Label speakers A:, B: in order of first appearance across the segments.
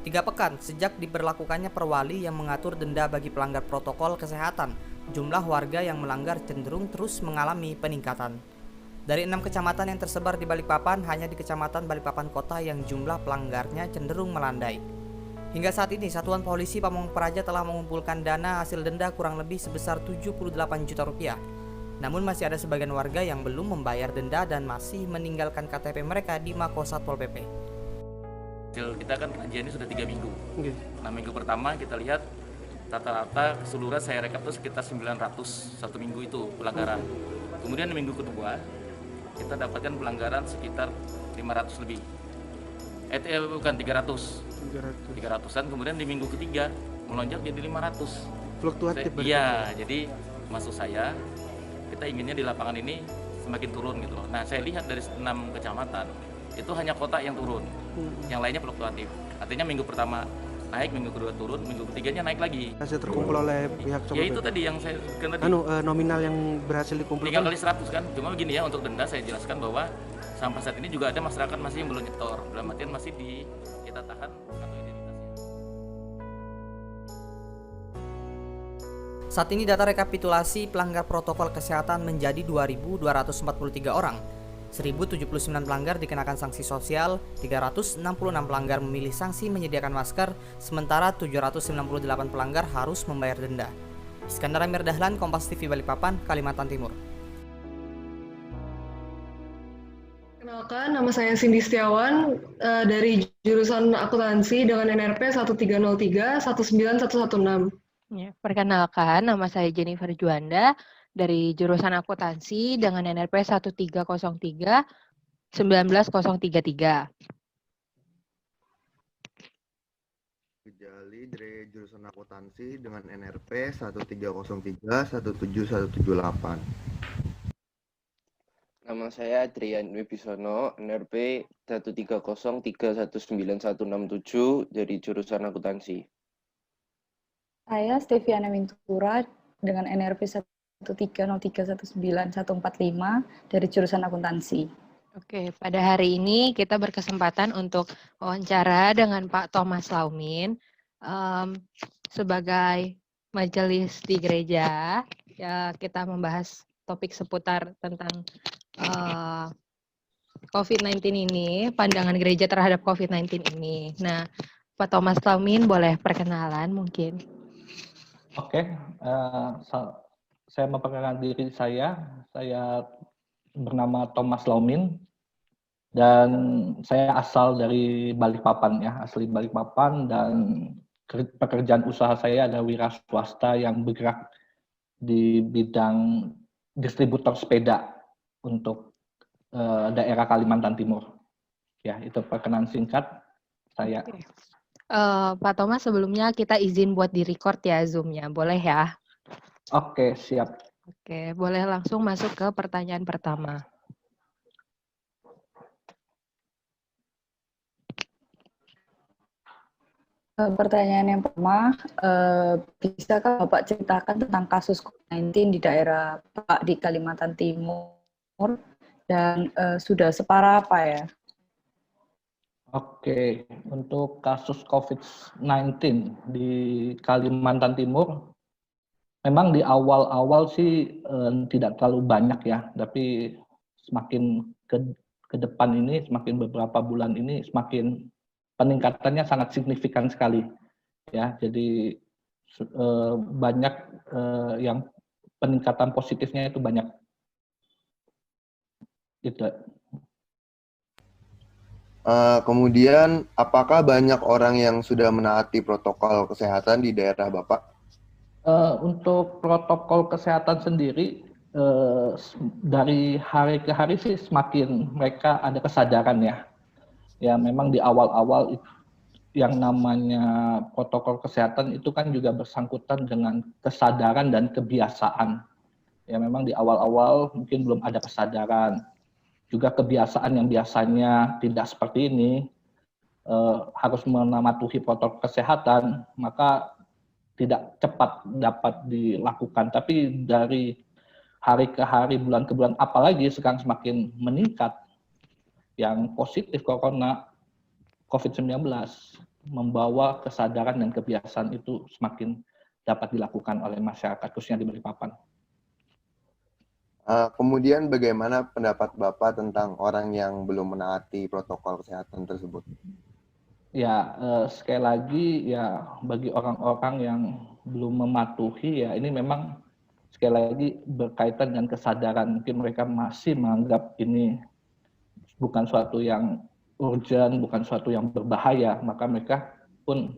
A: 3 pekan sejak diberlakukannya perwali yang mengatur denda bagi pelanggar protokol kesehatan, jumlah warga yang melanggar cenderung terus mengalami peningkatan. Dari 6 kecamatan yang tersebar di Balikpapan, hanya di Kecamatan Balikpapan Kota yang jumlah pelanggarnya cenderung melandai. Hingga saat ini, Satuan Polisi Pamong Praja telah mengumpulkan dana hasil denda kurang lebih sebesar 78 juta rupiah. Namun masih ada sebagian warga yang belum membayar denda dan masih meninggalkan KTP mereka di Mako Satpol PP.
B: Hasil kita kan kajiannya sudah 3 minggu.
C: Okay.
B: Nah, minggu pertama kita lihat rata-rata keseluruhan saya rekap itu sekitar 900 satu minggu itu pelanggaran. Kemudian di minggu kedua kita dapatkan pelanggaran sekitar 500 lebih. Bukan 300-an. Kemudian di minggu ketiga melonjak jadi 500.
C: Fluktuatif.
B: Iya, jadi maksud saya kita inginnya di lapangan ini semakin turun gitu loh. Nah, saya lihat dari 6 kecamatan itu hanya kota yang turun, yang lainnya fluktuatif. Artinya minggu pertama naik, minggu kedua turun, minggu ketiganya naik lagi.
C: Hasil terkumpul oleh pihak
B: Ya itu tadi yang saya kena
C: nominal yang berhasil dikumpulkan
B: 3 kali 100 kan. Cuma begini ya, untuk denda saya jelaskan bahwa sampai saat ini juga ada masyarakat masih yang belum nyetor. Dalam artian masih kita tahan atau identitasnya.
A: Saat ini data rekapitulasi pelanggar protokol kesehatan menjadi 2.243 orang. 1.079 pelanggar dikenakan sanksi sosial, 366 pelanggar memilih sanksi menyediakan masker, sementara 798 pelanggar harus membayar denda. Iskandar Amir Dahlan, Kompas TV Balikpapan, Kalimantan Timur.
D: Kenalkan, nama saya Cindy Setiawan dari jurusan akuntansi dengan NRP 1303 19116.
E: Ya, perkenalkan, nama saya Jennifer Juanda dari jurusan akuntansi dengan NRP 1303 19033.
F: Jali dari jurusan akuntansi dengan NRP 1303 17178.
G: Nama saya Adrian Wibisono, NRP 1303 19167 dari jurusan akuntansi.
H: Saya Steviana Mintura dengan NRP 1303 19145 dari jurusan akuntansi.
E: Oke, pada hari ini kita berkesempatan untuk wawancara dengan Pak Thomas Laumin sebagai majelis di gereja. Ya, kita membahas topik seputar tentang COVID-19 ini, pandangan gereja terhadap COVID-19 ini. Nah, Pak Thomas Laumin boleh perkenalan mungkin.
I: Oke, saya memperkenalkan diri saya bernama Thomas Laumin dan saya asal dari Balikpapan ya, asli Balikpapan, dan pekerjaan usaha saya adalah wira swasta yang bergerak di bidang distributor sepeda untuk daerah Kalimantan Timur. Ya, itu perkenalan singkat saya.
E: Oke. Pak Thomas, sebelumnya kita izin buat di-record ya Zoom-nya, boleh ya?
I: Oke, siap.
E: Oke, boleh langsung masuk ke pertanyaan pertama.
H: Pertanyaan yang pertama, bisakah Bapak ceritakan tentang kasus COVID-19 di daerah Bapak di Kalimantan Timur dan sudah separah apa ya?
I: Oke, untuk kasus COVID-19 di Kalimantan Timur, memang di awal-awal sih tidak terlalu banyak ya, tapi semakin ke depan ini, semakin beberapa bulan ini, semakin peningkatannya sangat signifikan sekali. Ya, jadi banyak yang peningkatan positifnya itu banyak. Gitu.
F: Kemudian, apakah banyak orang yang sudah menaati protokol kesehatan di daerah Bapak?
I: Untuk protokol kesehatan sendiri, dari hari ke hari sih semakin mereka ada kesadaran ya. Ya memang di awal-awal yang namanya protokol kesehatan itu kan juga bersangkutan dengan kesadaran dan kebiasaan. Ya memang di awal-awal mungkin belum ada kesadaran. Juga kebiasaan yang biasanya tidak seperti ini, harus mematuhi protokol kesehatan, maka tidak cepat dapat dilakukan. Tapi dari hari ke hari, bulan ke bulan, apalagi sekarang semakin meningkat yang positif corona COVID-19. membawa kesadaran dan kebiasaan itu semakin dapat dilakukan oleh masyarakat, khususnya di Balikpapan.
F: Kemudian bagaimana pendapat Bapak tentang orang yang belum menaati protokol kesehatan tersebut?
I: Ya, sekali lagi ya bagi orang-orang yang belum mematuhi ya ini memang sekali lagi berkaitan dengan kesadaran. Mungkin mereka masih menganggap ini bukan suatu yang urgent, bukan suatu yang berbahaya, maka mereka pun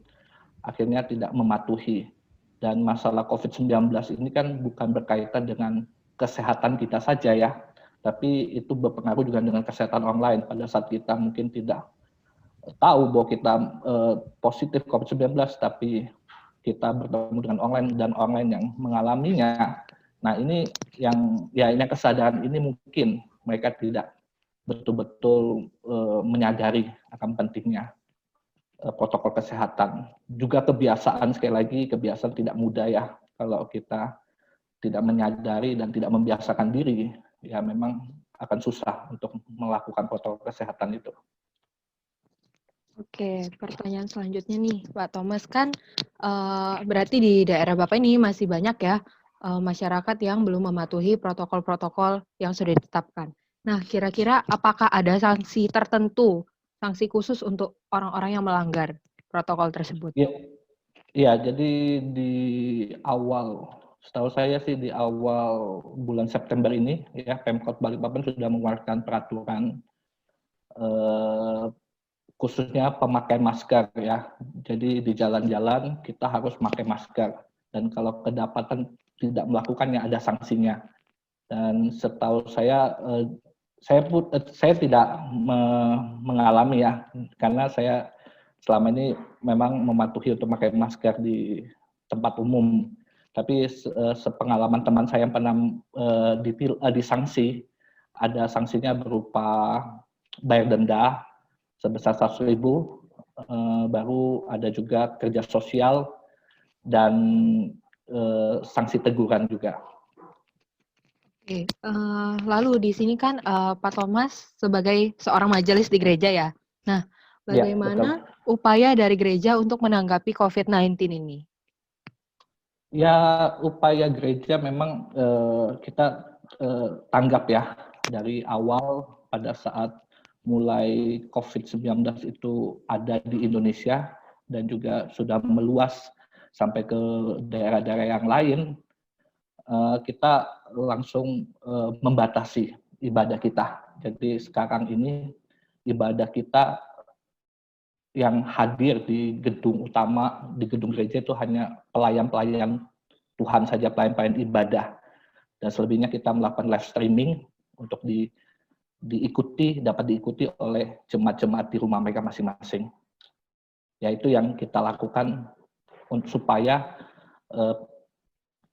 I: akhirnya tidak mematuhi. Dan masalah COVID-19 ini kan bukan berkaitan dengan kesehatan kita saja ya, tapi itu berpengaruh juga dengan kesehatan orang lain. Pada saat kita mungkin tidak tahu bahwa kita positif COVID-19, tapi kita bertemu dengan online dan online yang mengalaminya. Nah ini yang kesadaran ini mungkin mereka tidak betul-betul menyadari akan pentingnya protokol kesehatan. Juga kebiasaan, sekali lagi kebiasaan tidak mudah ya. Kalau kita tidak menyadari dan tidak membiasakan diri, ya memang akan susah untuk melakukan protokol kesehatan itu.
E: Oke, pertanyaan selanjutnya nih, Pak Thomas, kan berarti di daerah Bapak ini masih banyak ya masyarakat yang belum mematuhi protokol-protokol yang sudah ditetapkan. Nah, kira-kira apakah ada sanksi tertentu, sanksi khusus untuk orang-orang yang melanggar protokol tersebut?
I: Ya, jadi di awal, setahu saya sih di awal bulan September ini, ya Pemkot Balikpapan sudah mengeluarkan peraturan khususnya pemakaian masker ya. Jadi di jalan-jalan kita harus pakai masker dan kalau kedapatan tidak melakukannya ada sanksinya. Dan setahu saya tidak mengalami ya, karena saya selama ini memang mematuhi untuk memakai masker di tempat umum. Tapi sepengalaman teman saya yang pernah disanksi, ada sanksinya berupa bayar denda sebesar 100.000, baru ada juga kerja sosial dan sanksi teguran juga.
E: Oke, lalu di sini kan Pak Thomas sebagai seorang majelis di gereja ya. Nah, bagaimana upaya dari gereja untuk menanggapi COVID-19 ini?
I: Ya, upaya gereja memang kita tanggap ya dari awal pada saat mulai COVID-19 itu ada di Indonesia dan juga sudah meluas sampai ke daerah-daerah yang lain. Kita langsung membatasi ibadah kita. Jadi sekarang ini ibadah kita yang hadir di gedung utama, di gedung gereja itu hanya pelayan-pelayan Tuhan saja, pelayan-pelayan ibadah. Dan selebihnya kita melakukan live streaming untuk dapat diikuti oleh jemaat-jemaat di rumah mereka masing-masing. Yaitu yang kita lakukan supaya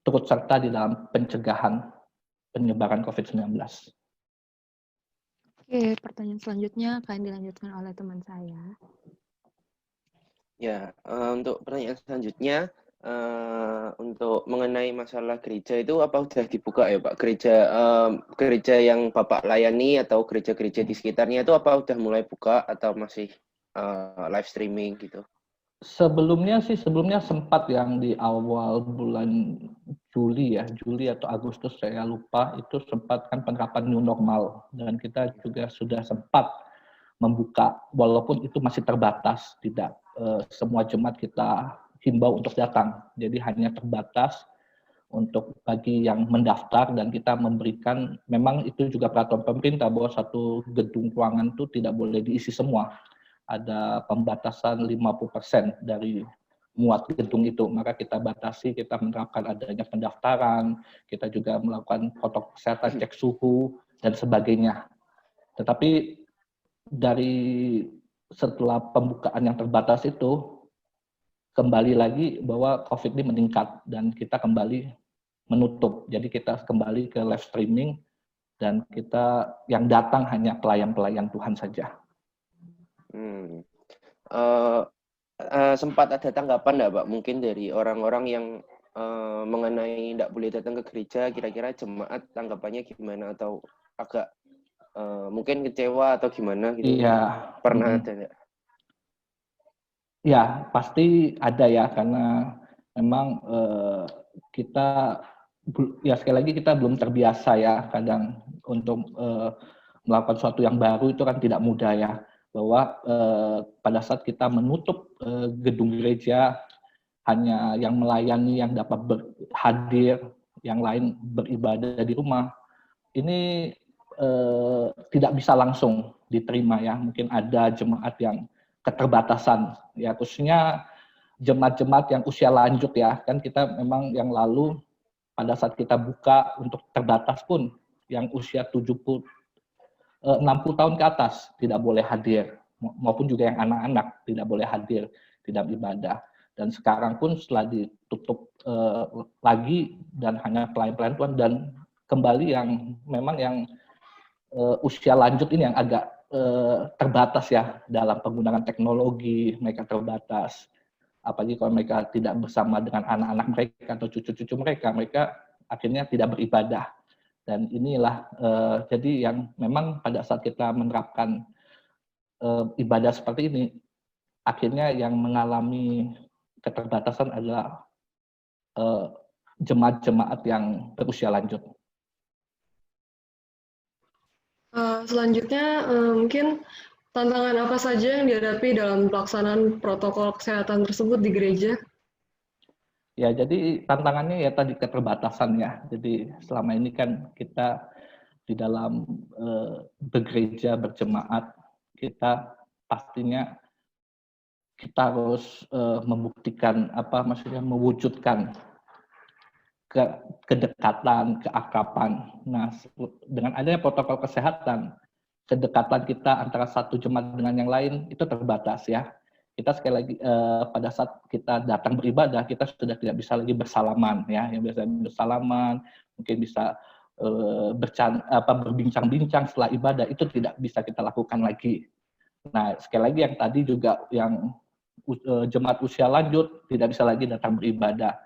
I: turut serta di dalam pencegahan penyebaran COVID-19.
E: Oke, pertanyaan selanjutnya akan dilanjutkan oleh teman saya.
G: Ya, untuk pertanyaan selanjutnya, untuk mengenai masalah gereja itu apa udah dibuka ya Pak? Gereja yang Bapak layani atau gereja-gereja di sekitarnya itu apa udah mulai buka atau masih live streaming gitu?
I: Sebelumnya sempat yang di awal bulan Juli atau Agustus saya lupa, itu sempat kan penerapan new normal dan kita juga sudah sempat membuka walaupun itu masih terbatas, tidak semua jemaat kita himbau untuk datang. Jadi hanya terbatas untuk bagi yang mendaftar dan kita memberikan, memang itu juga peraturan pemerintah bahwa satu gedung ruangan itu tidak boleh diisi semua. Ada pembatasan 50% dari muat gedung itu, maka kita batasi, kita menerapkan adanya pendaftaran, kita juga melakukan protokol kesehatan, cek suhu, dan sebagainya. Tetapi dari setelah pembukaan yang terbatas itu, kembali lagi bahwa COVID ini meningkat, dan kita kembali menutup. Jadi kita kembali ke live streaming, dan kita yang datang hanya pelayan-pelayan Tuhan saja.
G: Sempat ada tanggapan nggak Pak mungkin dari orang-orang yang mengenai tidak boleh datang ke gereja, kira-kira jemaat tanggapannya gimana atau agak mungkin kecewa atau gimana gitu?
I: Iya.
G: Pernah ada nggak?
I: Ya, pasti ada ya, karena memang kita ya sekali lagi kita belum terbiasa ya, kadang untuk melakukan sesuatu yang baru itu kan tidak mudah ya, bahwa pada saat kita menutup gedung gereja, hanya yang melayani yang dapat hadir, yang lain beribadah di rumah, ini tidak bisa langsung diterima ya. Mungkin ada jemaat yang keterbatasan ya, khususnya jemaat-jemaat yang usia lanjut ya. Kan kita memang yang lalu pada saat kita buka untuk terbatas pun yang usia 60 tahun ke atas tidak boleh hadir, maupun juga yang anak-anak tidak boleh hadir, tidak beribadah. Dan sekarang pun setelah ditutup lagi dan hanya pelayan-pelayan Tuhan, dan kembali yang memang yang usia lanjut ini yang agak terbatas ya dalam penggunaan teknologi, mereka terbatas. Apalagi kalau mereka tidak bersama dengan anak-anak mereka atau cucu-cucu mereka, mereka akhirnya tidak beribadah. Dan inilah jadi yang memang pada saat kita menerapkan ibadah seperti ini, akhirnya yang mengalami keterbatasan adalah jemaat-jemaat yang berusia lanjut.
D: Selanjutnya, mungkin tantangan apa saja yang dihadapi dalam pelaksanaan protokol kesehatan tersebut di gereja?
I: Ya, jadi tantangannya ya tadi keterbatasan ya. Jadi selama ini kan kita di dalam bergereja, berjemaat, kita pastinya kita harus membuktikan maksudnya mewujudkan kedekatan, keakraban. Nah, dengan adanya protokol kesehatan, kedekatan kita antara satu jemaat dengan yang lain itu terbatas ya. Kita sekali lagi pada saat kita datang beribadah, kita sudah tidak bisa lagi bersalaman ya. Yang biasa bersalaman, mungkin bisa berbincang-bincang setelah ibadah, itu tidak bisa kita lakukan lagi. Nah, sekali lagi yang tadi juga yang jemaat usia lanjut tidak bisa lagi datang beribadah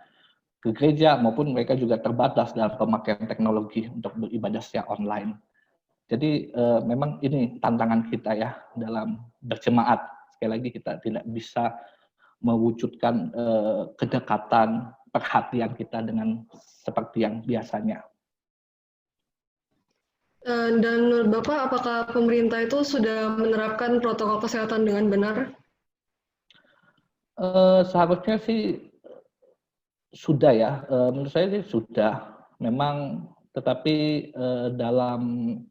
I: ke gereja, maupun mereka juga terbatas dalam pemakaian teknologi untuk beribadah secara online. Jadi memang ini tantangan kita ya dalam berjemaat. Sekali lagi kita tidak bisa mewujudkan kedekatan, perhatian kita dengan seperti yang biasanya.
D: Dan menurut Bapak, apakah pemerintah itu sudah menerapkan protokol kesehatan dengan benar?
I: Seharusnya sih sudah ya, menurut saya sih sudah. Memang, tetapi dalam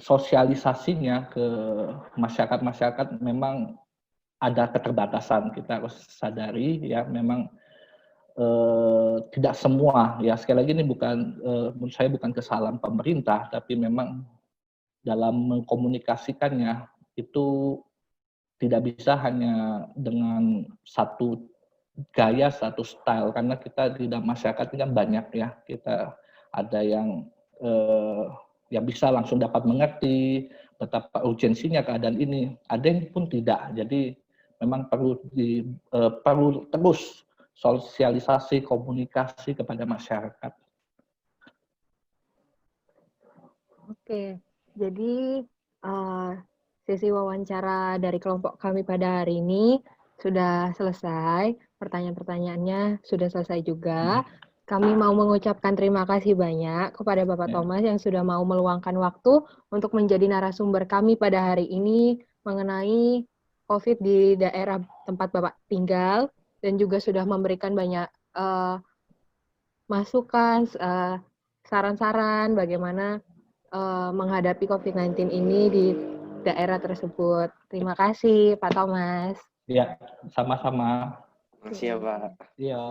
I: sosialisasinya ke masyarakat memang ada keterbatasan. Kita harus sadari ya, memang tidak semua ya, sekali lagi ini bukan menurut saya bukan kesalahan pemerintah, tapi memang dalam mengkomunikasikannya itu tidak bisa hanya dengan satu gaya, satu style, karena kita di dalam masyarakat ini kan banyak ya, kita ada yang bisa langsung dapat mengerti betapa urgensinya keadaan ini, ada yang pun tidak. Jadi memang perlu terus sosialisasi, komunikasi kepada masyarakat.
E: Oke, jadi sesi wawancara dari kelompok kami pada hari ini sudah selesai, pertanyaan-pertanyaannya sudah selesai juga. Kami mau mengucapkan terima kasih banyak kepada Bapak Thomas yang sudah mau meluangkan waktu untuk menjadi narasumber kami pada hari ini mengenai COVID di daerah tempat Bapak tinggal, dan juga sudah memberikan banyak masukan, saran-saran bagaimana menghadapi COVID-19 ini di daerah tersebut. Terima kasih, Pak Thomas.
I: Ya, sama-sama.
G: Makasih ya, Pak.
I: Iya.